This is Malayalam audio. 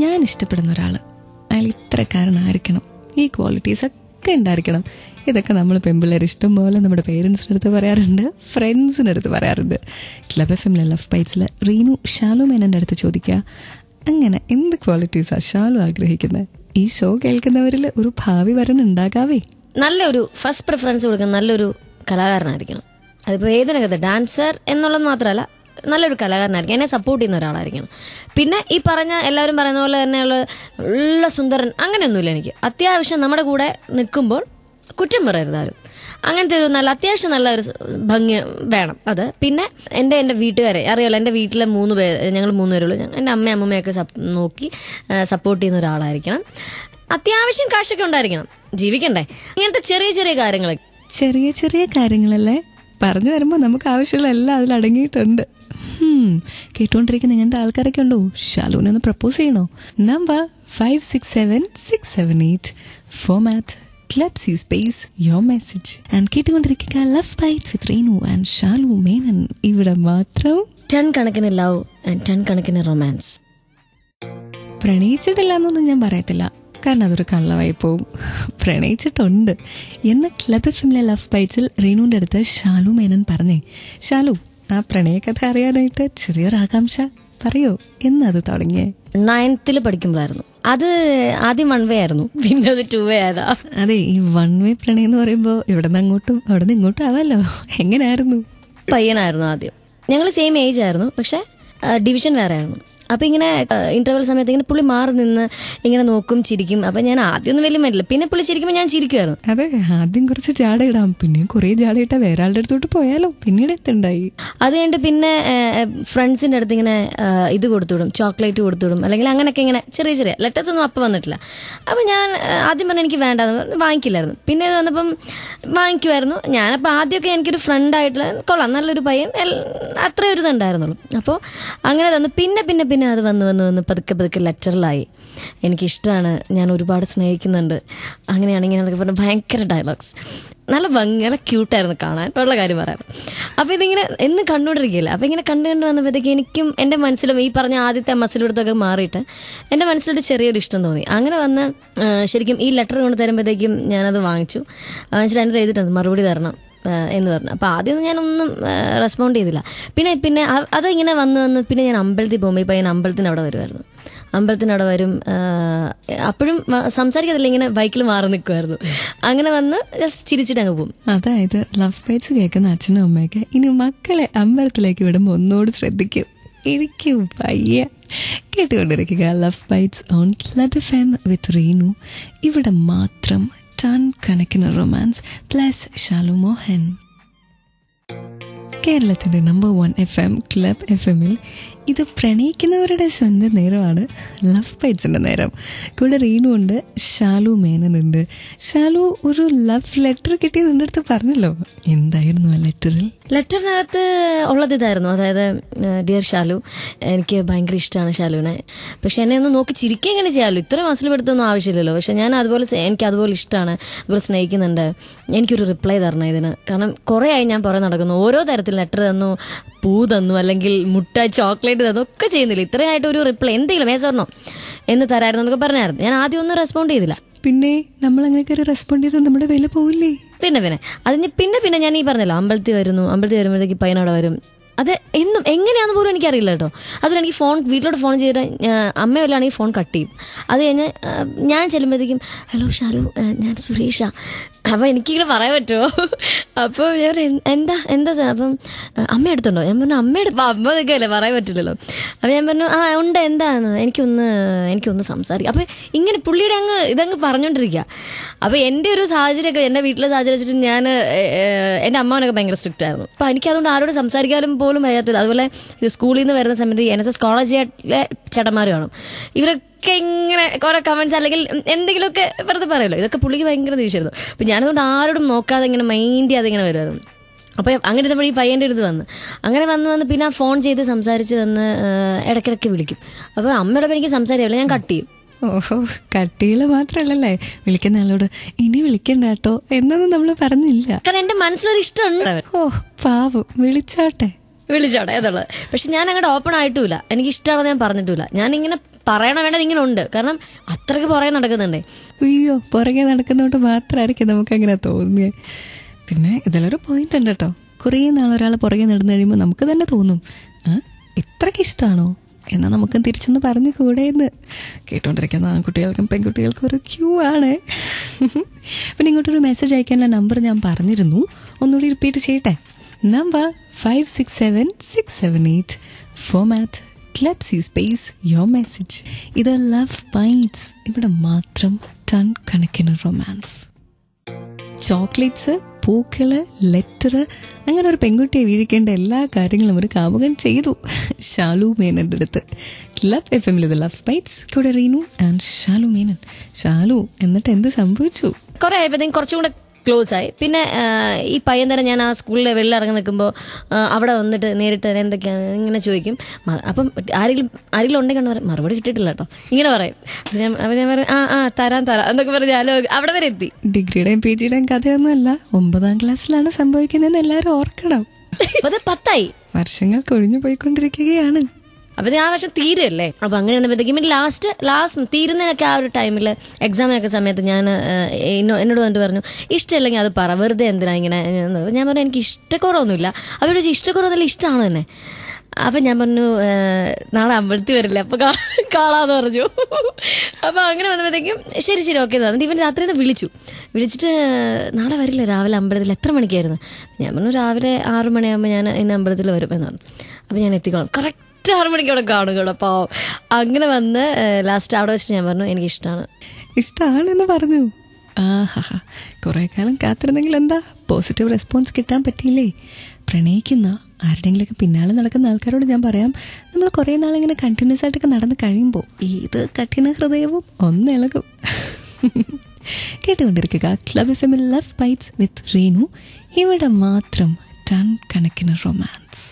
ഞാൻ ഇഷ്ടപ്പെടുന്ന ഒരാൾ, അയാൾ ഇത്രക്കാരനായിരിക്കണം, ഈ ക്വാളിറ്റീസൊക്കെ ഉണ്ടായിരിക്കണം. ഇതൊക്കെ നമ്മൾ പെൺപിള്ളേർ ഇഷ്ടം പോലെ നമ്മുടെ പേരൻസിൻ്റെ അടുത്ത് പറയാറുണ്ട്, ഫ്രണ്ട്സിൻ്റെ അടുത്ത് പറയാറുണ്ട്. ക്ലബ് FM ലവ് ബൈറ്റ്സിൽ റീനു ഷാലു മേനൻ്റെ അടുത്ത് ചോദിക്കുക, അങ്ങനെ എന്ത് ക്വാളിറ്റീസാണ് ഷാലു ആഗ്രഹിക്കുന്നത്? ഈ ഷോ കേൾക്കുന്നവരിൽ ഒരു ഭാവി വരൻ ഉണ്ടാകാവേ. നല്ലൊരു ഫസ്റ്റ് പ്രിഫറൻസ് കൊടുക്കുന്ന നല്ലൊരു കലാകാരനായിരിക്കണം. അതിപ്പോൾ ഏതിനകത്ത് ഡാൻസർ എന്നുള്ളത് മാത്രമല്ല, നല്ലൊരു കലാകാരനായിരിക്കും, എന്നെ സപ്പോർട്ട് ചെയ്യുന്ന ഒരാളായിരിക്കണം. പിന്നെ ഈ പറഞ്ഞ എല്ലാവരും പറയുന്ന പോലെ തന്നെയുള്ള നല്ല സുന്ദരൻ അങ്ങനെയൊന്നുമില്ല എനിക്ക്. അത്യാവശ്യം നമ്മുടെ കൂടെ നിൽക്കുമ്പോൾ കുറ്റം പറയരുതാരും, അങ്ങനത്തെ ഒരു നല്ല അത്യാവശ്യം നല്ല ഒരു ഭംഗി വേണം. അത് പിന്നെ എൻ്റെ വീട്ടുകാരെ അറിയാലോ, എൻ്റെ വീട്ടിലെ 3 പേര്, ഞങ്ങൾ 3 പേരുള്ളൂ. എൻ്റെ അമ്മയൊക്കെ നോക്കി സപ്പോർട്ട് ചെയ്യുന്ന ഒരാളായിരിക്കണം. അത്യാവശ്യം കാശൊക്കെ ഉണ്ടായിരിക്കണം, ജീവിക്കണ്ടേ. ഇങ്ങനത്തെ ചെറിയ ചെറിയ കാര്യങ്ങൾ, ചെറിയ ചെറിയ കാര്യങ്ങളല്ലേ പറഞ്ഞു വരുമ്പോൾ നമുക്ക് ആവശ്യമുള്ള എല്ലാം അതിലടങ്ങിയിട്ടുണ്ട്. കേട്ടുകൊണ്ടിരിക്കുന്ന ഇങ്ങനത്തെ ആൾക്കാരൊക്കെ ഉണ്ടോ? ഷാലുവിനെ ഒന്ന് പ്രപ്പോസ് ചെയ്യണോ? Number 567678, format Club C space your message. And കേട്ടുകൊണ്ടിരിക്കുക love bites with Reenu and Shalu Menon. ഇവിടെ മാത്രം ടൺ കണക്കിന് ലവ് ആൻഡ് ടൺ കണക്കിന് റൊമാൻസ്. പ്രണയിച്ചിട്ടില്ല എന്നൊന്നും ഞാൻ പറയത്തില്ല, കാരണം അതൊരു കള്ളവായി പോവും. പ്രണയിച്ചിട്ടുണ്ട് എന്ന് ക്ലബ് FM ലവ് ബൈറ്റ്സിൽ റീനുവിൻ്റെ അടുത്ത് ഷാലു മേനൻ പറഞ്ഞേ. ഷാലു, ആ പ്രണയകഥ അറിയാനായിട്ട് ചെറിയൊരു ആകാംക്ഷ, പറയോ എന്നത് തുടങ്ങിയേ? 9th പഠിക്കുമ്പോഴായിരുന്നു. അത് ആദ്യം 1 വേ ആയിരുന്നു, പിന്നെ അത് 2 വേ ആയതാ. അതെ, ഈ 1 വേ പ്രണയം എന്ന് പറയുമ്പോൾ ഇവിടെ നിന്ന് അങ്ങോട്ടും അവിടെ നിന്ന് ഇങ്ങോട്ടും ആവാലോ. എങ്ങനെയായിരുന്നു? പയ്യനായിരുന്നു ആദ്യം. ഞങ്ങൾ സെയിം ഏജ് ആയിരുന്നു, പക്ഷെ ഡിവിഷൻ വേറെ ആയിരുന്നു. അപ്പം ഇങ്ങനെ ഇന്റർവെൽ സമയത്ത് ഇങ്ങനെ പുള്ളി മാറി നിന്ന് ഇങ്ങനെ നോക്കും, ചിരിക്കും. അപ്പം ഞാൻ ആദ്യമൊന്നും വലിയ മരില്ല, പിന്നെ പുള്ളി ചിരിക്കുമ്പോൾ ഞാൻ ചിരിക്കുമായിരുന്നു. അതെ, ആദ്യം കുറച്ച് ജാട ഇടാം, പിന്നെ കുറേ ജാട ഇട്ടാൽ വേറെ ആളുടെ അടുത്തോട്ട് പോയാലോ. പിന്നീട് എത്തുണ്ടായി. അത് കഴിഞ്ഞിട്ട് പിന്നെ ഫ്രണ്ട്സിൻ്റെ അടുത്ത് ഇങ്ങനെ ഇത് കൊടുത്തുവിടും, ചോക്ലേറ്റ് കൊടുത്തുവിടും, അല്ലെങ്കിൽ അങ്ങനെയൊക്കെ ഇങ്ങനെ ചെറിയ ചെറിയ ലെറ്റേഴ്സ് ഒന്നും അപ്പം വന്നിട്ടില്ല. അപ്പം ഞാൻ ആദ്യം പറഞ്ഞാൽ എനിക്ക് വേണ്ടാന്ന് വാങ്ങിക്കില്ലായിരുന്നു. പിന്നെ ഇത് വന്നപ്പം വാങ്ങിക്കുമായിരുന്നു. ഞാനപ്പോൾ ആദ്യമൊക്കെ എനിക്കൊരു ഫ്രണ്ടായിട്ടുള്ള കൊള്ളാം, നല്ലൊരു പയ്യൻ, അത്രയും ഒരു ഇതുണ്ടായിരുന്നുള്ളൂ. അപ്പോൾ അങ്ങനെ തന്നു. പിന്നെ പിന്നെ പിന്നെ അത് വന്ന് പതുക്കെ ലെറ്ററിലായി. എനിക്കിഷ്ടമാണ്, ഞാൻ ഒരുപാട് സ്നേഹിക്കുന്നുണ്ട്, അങ്ങനെയാണെങ്കിൽ എന്നൊക്കെ പറഞ്ഞ ഭയങ്കര ഡയലോഗ്സ്. നല്ല ഭംഗി, നല്ല ക്യൂട്ടായിരുന്നു കാണാൻ, ഉള്ള കാര്യം പറയാം. അപ്പോൾ ഇതിങ്ങനെ എന്നും കണ്ടുകൊണ്ടിരിക്കുകയില്ല. അപ്പോൾ ഇങ്ങനെ കണ്ടു വന്നപ്പോഴത്തേക്ക് എനിക്കും എൻ്റെ മനസ്സിലും ഈ പറഞ്ഞ ആദ്യത്തെ മസിലെടുത്തൊക്കെ മാറിയിട്ട് എൻ്റെ മനസ്സിലൊരു ചെറിയൊരു ഇഷ്ടം തോന്നി. അങ്ങനെ വന്ന് ശരിക്കും ഈ ലെറ്റർ കൊണ്ട് തരുമ്പോഴത്തേക്കും ഞാനത് വാങ്ങിച്ചിട്ട് അതിനകത്ത് എഴുതിയിട്ടുണ്ട് മറുപടി തരണം എന്ന് പറഞ്ഞു. അപ്പോൾ ആദ്യമൊന്നും ഞാനൊന്നും റെസ്പോണ്ട് ചെയ്തില്ല. പിന്നെ അതിങ്ങനെ വന്ന് പിന്നെ ഞാൻ അമ്പലത്തിൽ പോകുമ്പോൾ ഈ പയ്യൻ അമ്പലത്തിനവിടെ വരുമായിരുന്നു. അമ്പലത്തിനവിടെ വരും, അപ്പോഴും സംസാരിക്കത്തില്ല, ഇങ്ങനെ ബൈക്കിൽ മാറി നിൽക്കുമായിരുന്നു. അങ്ങനെ വന്ന് ജസ്റ്റ് ചിരിച്ചിട്ട് അങ്ങ് പോകും. അതായത് ലവ് ബൈറ്റ്സ് കേൾക്കുന്ന അച്ഛനും അമ്മയൊക്കെ ഇനി മക്കളെ അമ്പലത്തിലേക്ക് വിടുമ്പോൾ ഒന്നുകൂടി ശ്രദ്ധിക്കും. എനിക്ക് വയ്യ. കേട്ടുകൊണ്ടിരിക്കുക love bites on club FM with Reenu. ഇവിടെ മാത്രം ടൺ കണക്കിന് റൊമാൻസ് പ്ലസ് ഷാലു മോഹൻ. കേരളത്തിൻ്റെ നമ്പർ 1 FM ക്ലബ് FM-ൽ ഇത് പ്രണയിക്കുന്നവരുടെ സ്വന്തം നേരമാണ്, ലവ് ബൈറ്റ്സിൻ്റെ നേരം. കൂടെ റീനു ഉണ്ട്, ഷാലു മേനനുണ്ട്. ഷാലു, ഒരു ലവ് ലെറ്റർ കിട്ടിയത് എൻ്റെ അടുത്ത് പറഞ്ഞല്ലോ, എന്തായിരുന്നു ആ ലെറ്ററിൽ? ലെറ്ററിനകത്ത് ഉള്ളത് ഇതായിരുന്നു, അതായത് ഡിയർ ഷാലു, എനിക്ക് ഭയങ്കര ഇഷ്ടമാണ് ഷാലുവിനെ, പക്ഷെ എന്നെ ഒന്ന് നോക്കി ചിരിക്കുക എങ്ങനെ ചെയ്യാമല്ലോ, ഇത്ര മനസ്സിലെടുത്തൊന്നും ആവശ്യമില്ലല്ലോ, പക്ഷെ ഞാൻ അതുപോലെ എനിക്ക് അതുപോലെ ഇഷ്ടമാണ്, അതുപോലെ സ്നേഹിക്കുന്നുണ്ട്, എനിക്കൊരു റിപ്ലൈ തരണം ഇതിന്. കാരണം കുറേ ആയി ഞാൻ പുറകെ നടക്കുന്നു, ഓരോ തരത്തിൽ ലെറ്റർ തന്നു, പൂ തന്നു, അല്ലെങ്കിൽ മുട്ടായി ചോക്ലേറ്റ് തന്നു, ഒക്കെ ചെയ്യുന്നില്ല, ഇത്രയായിട്ട് ഒരു റിപ്ലൈ എന്തെങ്കിലും വേസോർണോ എന്ന് തരായിരുന്നു എന്നൊക്കെ പറഞ്ഞായിരുന്നു. ഞാൻ ആദ്യം ഒന്നും റെസ്പോണ്ട് ചെയ്തില്ല. പിന്നെ നമ്മൾ അങ്ങനെയൊക്കെ റെസ്പോണ്ട് ചെയ്താൽ നമ്മുടെ വില പോവില്ലേ? പിന്നെ അതിന് പിന്നെ ഞാൻ ഈ പറഞ്ഞല്ലോ, അമ്പലത്തിൽ വരുമ്പോഴത്തേക്ക് പയ്യനവിടെ വരും. അത് എന്നും എങ്ങനെയാണെന്ന് പോലും എനിക്കറിയില്ല കേട്ടോ. അതുപോലെ എനിക്ക് വീട്ടിലോട്ട് ഫോൺ ചെയ്തിട്ട് അമ്മയല്ലാണെങ്കിൽ ഫോൺ കട്ട് ചെയ്യും. അത് കഴിഞ്ഞ് ഞാൻ ചെല്ലുമ്പോഴത്തേക്കും ഹലോ ഷാലു, ഞാൻ സുരേഷ. അപ്പം എനിക്കിങ്ങനെ പറയാൻ പറ്റുമോ? അപ്പോൾ ഞാൻ എന്താ അപ്പം അമ്മ എടുത്തുണ്ടോ? ഞാൻ പറഞ്ഞു അമ്മയുടെ അമ്മയൊക്കെ അല്ലേ, പറയാൻ പറ്റില്ലല്ലോ. അപ്പം ഞാൻ പറഞ്ഞു ഉണ്ട്, എന്താന്ന് എനിക്കൊന്ന് സംസാരിക്കാം. അപ്പം ഇങ്ങനെ പുള്ളിയുടെ ഇതങ്ങ് പറഞ്ഞുകൊണ്ടിരിക്കുക. അപ്പോൾ എൻ്റെ ഒരു സാഹചര്യമൊക്കെ, എൻ്റെ വീട്ടിലെ സാഹചര്യം വെച്ചിട്ട് ഞാൻ എൻ്റെ അമ്മനൊക്കെ ഭയങ്കര സ്ട്രിക്റ്റ് ആയിരുന്നു. അപ്പോൾ എനിക്കതുകൊണ്ട് ആരോട് സംസാരിക്കാനും പോലും വയ്യാത്തില്ല. അതുപോലെ സ്കൂളിൽ നിന്ന് വരുന്ന സമയത്ത് NSS കോളേജിലെ ചേട്ടന്മാർ കാണും, ഇവരൊക്കെ ഇങ്ങനെ കുറേ കമൻറ്റ്സ് അല്ലെങ്കിൽ എന്തെങ്കിലുമൊക്കെ വെറുതെ പറയുമല്ലോ, ഇതൊക്കെ പുള്ളിക്ക് ഭയങ്കര ദേഷ്യമായിരുന്നു. അപ്പം ഞാനതുകൊണ്ട് ആരോടും നോക്കാതെ ഇങ്ങനെ മൈൻഡ് ചെയ്യാതെ ഇങ്ങനെ വരുമായിരുന്നു. അപ്പോൾ അങ്ങനെ ഇരുന്നപ്പോൾ ഈ പയ്യൻ്റെ അടുത്ത് അങ്ങനെ വന്ന് പിന്നെ ആ ഫോൺ ചെയ്ത് സംസാരിച്ച് വന്ന് ഇടയ്ക്കിടയ്ക്ക് വിളിക്കും. അപ്പോൾ അമ്മയോടൊപ്പം എനിക്ക് സംസാരിക്കില്ല, ഞാൻ കട്ട് ചെയ്യും. ഓഹോ, കട്ടിയിൽ മാത്രമല്ലല്ലേ വിളിക്കുന്ന ആളോട് ഇനി വിളിക്കണ്ട കേട്ടോ എന്നൊന്നും നമ്മൾ പറഞ്ഞില്ല. കാരണം എൻ്റെ മനസ്സിലൊരു ഇഷ്ടമുണ്ട്. ഓ പാവം, വിളിച്ചോട്ടെ. വിളിച്ചോട്ടെ എന്നുള്ളത്. പക്ഷെ ഞാൻ അങ്ങോട്ട് ഓപ്പൺ ആയിട്ടുമില്ല, എനിക്ക് ഇഷ്ടമാണെന്ന് ഞാൻ പറഞ്ഞിട്ടില്ല. ഞാൻ ഇങ്ങനെ പറയണ വേണ്ടത് ഇങ്ങനെ ഉണ്ട്, കാരണം അത്രയ്ക്ക് പുറകെ നടക്കുന്നുണ്ടേ. അയ്യോ, പുറകെ നടക്കുന്നതുകൊണ്ട് മാത്രമായിരിക്കും നമുക്കങ്ങനെ തോന്നിയേ. പിന്നെ ഇതിലൊരു പോയിന്റ് ഉണ്ട് കേട്ടോ. കുറേ നാളൊരാൾ പുറകെ നടന്നു കഴിയുമ്പോൾ നമുക്ക് തന്നെ തോന്നും, ഇത്രയ്ക്ക് ഇഷ്ടമാണോ എന്നാൽ നമുക്കും തിരിച്ചൊന്ന് പറഞ്ഞു കൂടെയെന്ന്. കേട്ടുകൊണ്ടിരിക്കുന്ന ആൺകുട്ടികൾക്കും പെൺകുട്ടികൾക്കും ഒരു ക്യൂ ആണ്. പിന്നെ ഇങ്ങോട്ടൊരു മെസ്സേജ് അയക്കാനുള്ള നമ്പർ ഞാൻ പറഞ്ഞിരുന്നു, ഒന്നുകൂടി റിപ്പീറ്റ് ചെയ്യട്ടെ. Number 567678. Format club C space your message. ഇത് ലവ് ബൈറ്റ്സ്. ഇവിടെ മാത്രം ടൺ കണക്കിന് റൊമാൻസ്. ചോക്ലേറ്റ്സ്, പൂക്കള്, ലെറ്റർ, അങ്ങനെ ഒരു പെൺകുട്ടിയെ വീഴിക്കേണ്ട എല്ലാ കാര്യങ്ങളും ഒരു കാമുകൻ ചെയ്തു. ഷാലു മേനന്റെ അടുത്ത്. ക്ലബ് FM ഇത് ലവ് ബൈറ്റ്സ്. കൂടെ റീനു ആൻഡ് ഷാലു മേനൻ. ഷാലു, എന്നിട്ട് എന്ത് സംഭവിച്ചു? കുറെ ആയപ്പോഴത്തേക്കും കുറച്ചും കൂടെ ക്ലോസ് ആയി. പിന്നെ ഈ പയ്യൻ തന്നെ ഞാൻ ആ സ്കൂളിൽ വെള്ളം ഇറങ്ങി നിൽക്കുമ്പോൾ അവിടെ വന്നിട്ട് നേരിട്ട് എന്തൊക്കെയാണ് ഇങ്ങനെ ചോദിക്കും. അപ്പം ആരെങ്കിലും ഉണ്ടെങ്കിൽ കണ്ടു പറയും, മറുപടി കിട്ടിയിട്ടില്ല കേട്ടോ, ഇങ്ങനെ പറയും. അപ്പം ഞാൻ പറയും തരാം എന്നൊക്കെ പറഞ്ഞ് അവിടെ വരെ എത്തി. ഡിഗ്രിയുടെയും PGയുടെയും കഥയൊന്നുമല്ല, 9ാം ക്ലാസ്സിലാണ് സംഭവിക്കുന്നതെന്ന് എല്ലാവരും ഓർക്കണം. അത് 10 വർഷങ്ങൾ കൊഴിഞ്ഞു പോയിക്കൊണ്ടിരിക്കുകയാണ്. അപ്പം ആ വർഷം തീരല്ലേ. അപ്പം അങ്ങനെ വന്നപ്പോഴത്തേക്കും ലാസ്റ്റ് തീരുന്നതിനൊക്കെ ആ ഒരു ടൈമിൽ എക്സാമിനൊക്കെ സമയത്ത് ഞാൻ എന്നോട് വന്നിട്ട് പറഞ്ഞു, ഇഷ്ടമല്ലെങ്കിൽ അത് പറ, വെറുതെ എന്തിനാ ഇങ്ങനെ. ഞാൻ പറഞ്ഞു എനിക്ക് ഇഷ്ടക്കുറവൊന്നുമില്ല. അവരോട് ഇഷ്ടക്കുറവൊന്നുമില്ല, ഇഷ്ടമാണ് തന്നെ. അപ്പം ഞാൻ പറഞ്ഞു നാളെ അമ്പലത്തിൽ വരില്ല, അപ്പം കാണാമെന്ന് പറഞ്ഞു. അപ്പം അങ്ങനെ വന്നപ്പോഴത്തേക്കും ശരി ഓക്കെ. എന്നിട്ട് ഇവൻ രാത്രി തന്നെ വിളിച്ചിട്ട് നാളെ വരില്ല, രാവിലെ അമ്പലത്തിൽ എത്ര മണിക്കായിരുന്നു? ഞാൻ പറഞ്ഞു രാവിലെ 6 മണിയാകുമ്പോൾ ഞാൻ ഇന്ന് അമ്പലത്തിൽ വരും എന്ന് പറഞ്ഞു. അപ്പം ഞാൻ എത്തിക്കോളാം, കറക്റ്റ് 6 മണിക്ക് അവിടെ കാണും കേട്ടോ. അപ്പോൾ അങ്ങനെ വന്ന് ലാസ്റ്റ് അവിടെ വെച്ചിട്ട് ഞാൻ പറഞ്ഞു എനിക്ക് ഇഷ്ടമാണെന്ന് പറഞ്ഞു. കുറേ കാലം കാത്തിരുന്നെങ്കിൽ എന്താ, പോസിറ്റീവ് റെസ്പോൺസ് കിട്ടാൻ പറ്റിയില്ലേ? പ്രണയിക്കുന്ന ആരുടെയെങ്കിലൊക്കെ പിന്നാലെ നടക്കുന്ന ആൾക്കാരോട് ഞാൻ പറയാം, നമ്മൾ കുറേ നാളിങ്ങനെ കണ്ടിന്യൂസ് ആയിട്ടൊക്കെ നടന്ന് കഴിയുമ്പോൾ ഏത് കഠിന ഹൃദയവും ഒന്നിളകും. കേട്ടുകൊണ്ടിരിക്കുക club FM love bites with Reenu. ഇവിടെ മാത്രം ടൺ കണക്കിന് റൊമാൻസ്.